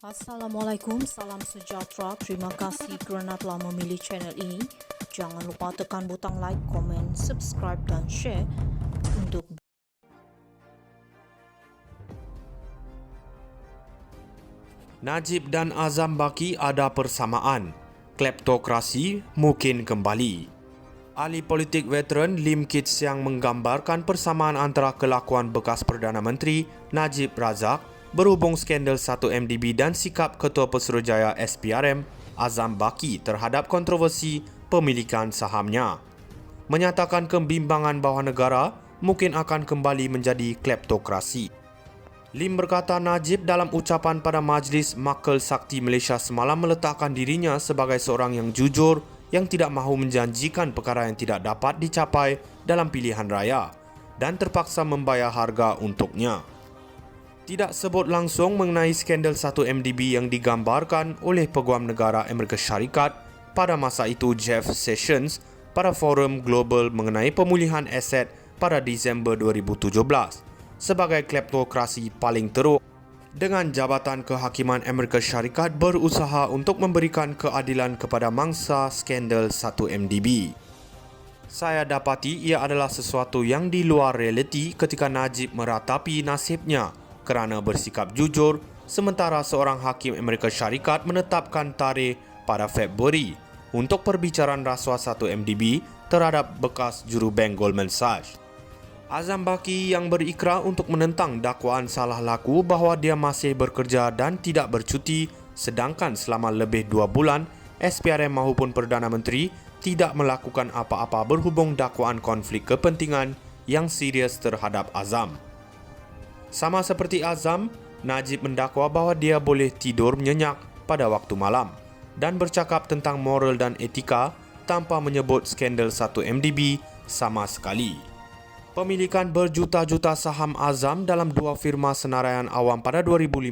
Assalamualaikum, salam sejahtera. Terima kasih kerana telah memilih channel ini. Jangan lupa tekan butang like, komen, subscribe dan share untuk Najib dan Azam Baki ada persamaan. Kleptokrasi mungkin kembali. Ahli politik veteran Lim Kit Siang menggambarkan persamaan antara kelakuan bekas Perdana Menteri Najib Razak berhubung skandal 1MDB dan sikap Ketua Pesuruhjaya SPRM Azam Baki terhadap kontroversi pemilikan sahamnya. Menyatakan kebimbangan bahawa negara mungkin akan kembali menjadi kleptokrasi. Lim berkata Najib dalam ucapan pada Majlis Makal Sakti Malaysia semalam meletakkan dirinya sebagai seorang yang jujur yang tidak mahu menjanjikan perkara yang tidak dapat dicapai dalam pilihan raya dan terpaksa membayar harga untuknya. Tidak sebut langsung mengenai skandal 1MDB yang digambarkan oleh Peguam Negara Amerika Syarikat pada masa itu Jeff Sessions pada Forum Global mengenai pemulihan aset pada Disember 2017. Sebagai kleptokrasi paling teruk dengan Jabatan Kehakiman Amerika Syarikat berusaha untuk memberikan keadilan kepada mangsa skandal 1MDB. Saya dapati ia adalah sesuatu yang di luar realiti ketika Najib meratapi nasibnya kerana bersikap jujur sementara seorang hakim Amerika Syarikat menetapkan tarikh pada Februari untuk perbicaraan rasuah 1MDB terhadap bekas jurubank Goldman Sachs. Azam Baki yang berikrar untuk menentang dakwaan salah laku bahawa dia masih bekerja dan tidak bercuti sedangkan selama lebih 2 bulan SPRM maupun Perdana Menteri tidak melakukan apa-apa berhubung dakwaan konflik kepentingan yang serius terhadap Azam. Sama seperti Azam, Najib mendakwa bahawa dia boleh tidur nyenyak pada waktu malam dan bercakap tentang moral dan etika tanpa menyebut skandal 1MDB sama sekali. Pemilikan berjuta-juta saham Azam dalam dua firma senaraian awam pada 2015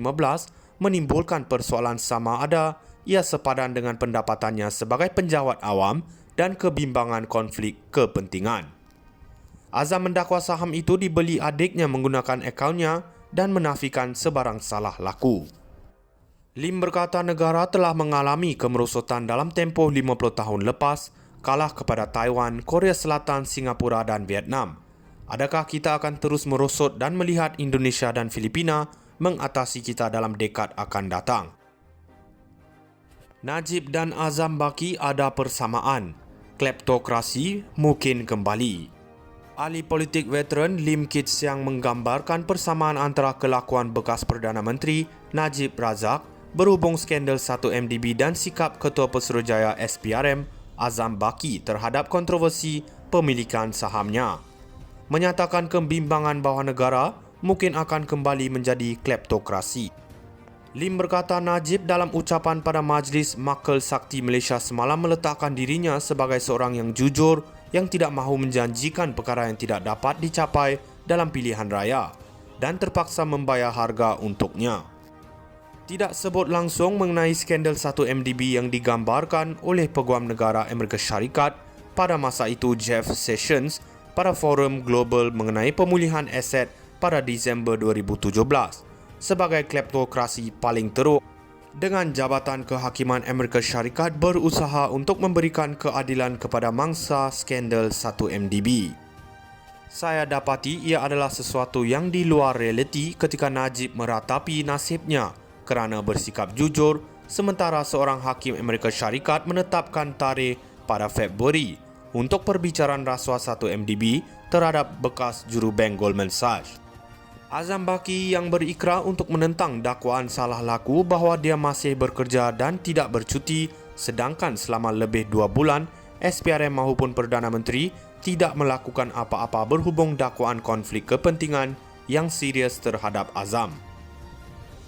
menimbulkan persoalan sama ada ia sepadan dengan pendapatannya sebagai penjawat awam dan kebimbangan konflik kepentingan. Azam mendakwa saham itu dibeli adiknya menggunakan akaunnya dan menafikan sebarang salah laku. Lim berkata negara telah mengalami kemerosotan dalam tempoh 50 tahun lepas, kalah kepada Taiwan, Korea Selatan, Singapura dan Vietnam. Adakah kita akan terus merosot dan melihat Indonesia dan Filipina mengatasi kita dalam dekad akan datang? Najib dan Azam Baki ada persamaan. Kleptokrasi mungkin kembali. Ahli politik veteran Lim Kit Siang menggambarkan persamaan antara kelakuan bekas Perdana Menteri Najib Razak berhubung skandal 1MDB dan sikap Ketua Pesuruhjaya SPRM Azam Baki terhadap kontroversi pemilikan sahamnya. Menyatakan kebimbangan bahawa negara mungkin akan kembali menjadi kleptokrasi. Lim berkata Najib dalam ucapan pada Majlis Makal Sakti Malaysia semalam meletakkan dirinya sebagai seorang yang jujur yang tidak mahu menjanjikan perkara yang tidak dapat dicapai dalam pilihan raya dan terpaksa membayar harga untuknya. Tidak sebut langsung mengenai skandal 1MDB yang digambarkan oleh Peguam Negara Amerika Syarikat pada masa itu Jeff Sessions pada Forum Global mengenai pemulihan aset pada Disember 2017 sebagai kleptokrasi paling teruk dengan Jabatan Kehakiman Amerika Syarikat berusaha untuk memberikan keadilan kepada mangsa skandal 1MDB. Saya dapati ia adalah sesuatu yang di luar realiti ketika Najib meratapi nasibnya kerana bersikap jujur sementara seorang hakim Amerika Syarikat menetapkan tarikh pada Februari untuk perbicaraan rasuah 1MDB terhadap bekas jurubank Goldman Sachs. Azam Baki yang berikrar untuk menentang dakwaan salah laku bahawa dia masih bekerja dan tidak bercuti sedangkan selama lebih 2 bulan SPRM maupun Perdana Menteri tidak melakukan apa-apa berhubung dakwaan konflik kepentingan yang serius terhadap Azam.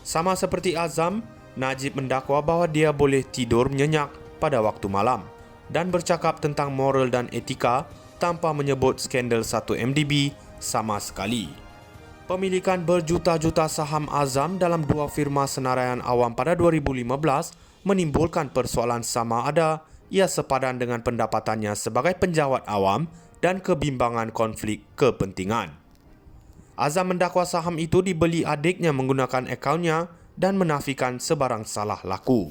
Sama seperti Azam, Najib mendakwa bahawa dia boleh tidur nyenyak pada waktu malam dan bercakap tentang moral dan etika tanpa menyebut skandal 1MDB sama sekali. Pemilikan berjuta-juta saham Azam dalam dua firma senaraian awam pada 2015 menimbulkan persoalan sama ada ia sepadan dengan pendapatannya sebagai penjawat awam dan kebimbangan konflik kepentingan. Azam mendakwa saham itu dibeli adiknya menggunakan akaunnya dan menafikan sebarang salah laku.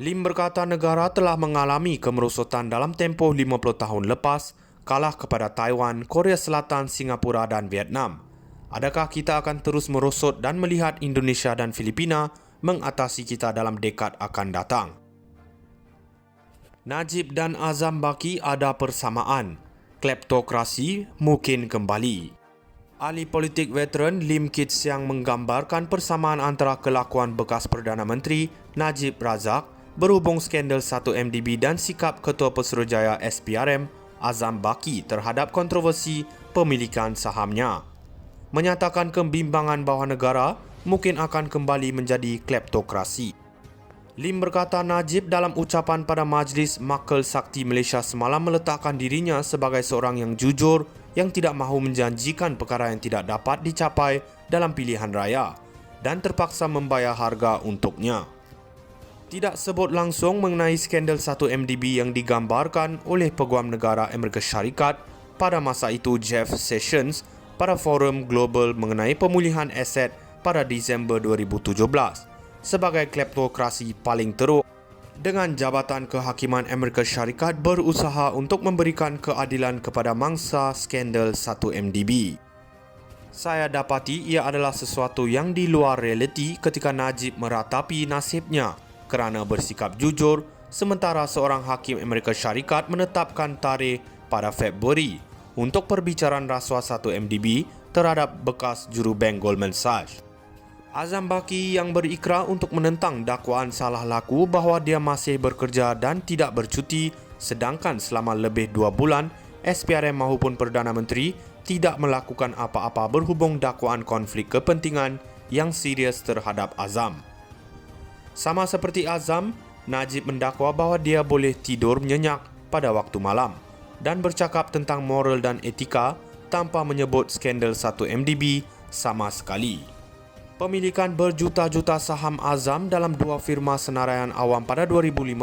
Lim berkata negara telah mengalami kemerosotan dalam tempoh 50 tahun lepas, kalah kepada Taiwan, Korea Selatan, Singapura dan Vietnam. Adakah kita akan terus merosot dan melihat Indonesia dan Filipina mengatasi kita dalam dekad akan datang? Najib dan Azam Baki ada persamaan. Kleptokrasi mungkin kembali. Ahli politik veteran Lim Kit Siang menggambarkan persamaan antara kelakuan bekas Perdana Menteri Najib Razak berhubung skandal 1MDB dan sikap Ketua Pesuruhjaya SPRM Azam Baki terhadap kontroversi pemilikan sahamnya. Menyatakan kebimbangan bahawa negara mungkin akan kembali menjadi kleptokrasi. Lim berkata Najib dalam ucapan pada Majlis Makal Sakti Malaysia semalam meletakkan dirinya sebagai seorang yang jujur yang tidak mahu menjanjikan perkara yang tidak dapat dicapai dalam pilihan raya dan terpaksa membayar harga untuknya. Tidak sebut langsung mengenai skandal 1MDB yang digambarkan oleh Peguam Negara Amerika Syarikat pada masa itu Jeff Sessions pada Forum Global mengenai pemulihan aset pada Disember 2017. Sebagai kleptokrasi paling teruk dengan Jabatan Kehakiman Amerika Syarikat berusaha untuk memberikan keadilan kepada mangsa skandal 1MDB. Saya dapati ia adalah sesuatu yang di luar realiti ketika Najib meratapi nasibnya kerana bersikap jujur sementara seorang hakim Amerika Syarikat menetapkan tarikh pada Februari untuk perbicaraan rasuah 1MDB terhadap bekas jurubank Goldman Sachs. Azam Baki yang berikrar untuk menentang dakwaan salah laku bahawa dia masih bekerja dan tidak bercuti sedangkan selama lebih 2 bulan SPRM maupun Perdana Menteri tidak melakukan apa-apa berhubung dakwaan konflik kepentingan yang serius terhadap Azam. Sama seperti Azam, Najib mendakwa bahawa dia boleh tidur nyenyak pada waktu malam dan bercakap tentang moral dan etika tanpa menyebut skandal 1MDB sama sekali. Pemilikan berjuta-juta saham Azam dalam 2 firma senaraian awam pada 2015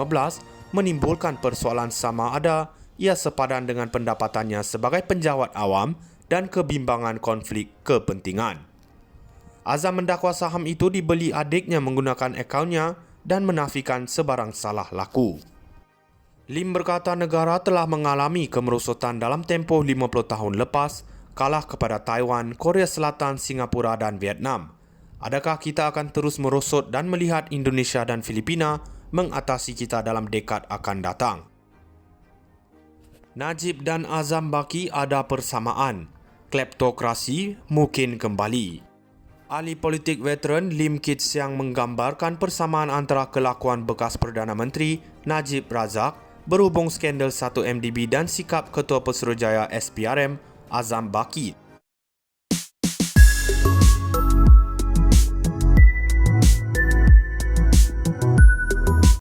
menimbulkan persoalan sama ada ia sepadan dengan pendapatannya sebagai penjawat awam dan kebimbangan konflik kepentingan. Azam mendakwa saham itu dibeli adiknya menggunakan akaunnya dan menafikan sebarang salah laku. Lim berkata negara telah mengalami kemerosotan dalam tempoh 50 tahun lepas, kalah kepada Taiwan, Korea Selatan, Singapura dan Vietnam. Adakah kita akan terus merosot dan melihat Indonesia dan Filipina mengatasi kita dalam dekad akan datang? Najib dan Azam Baki ada persamaan. Kleptokrasi mungkin kembali. Ahli politik veteran Lim Kit Siang menggambarkan persamaan antara kelakuan bekas Perdana Menteri Najib Razak berhubung skandal 1MDB dan sikap Ketua Pesuruhjaya SPRM Azam Baki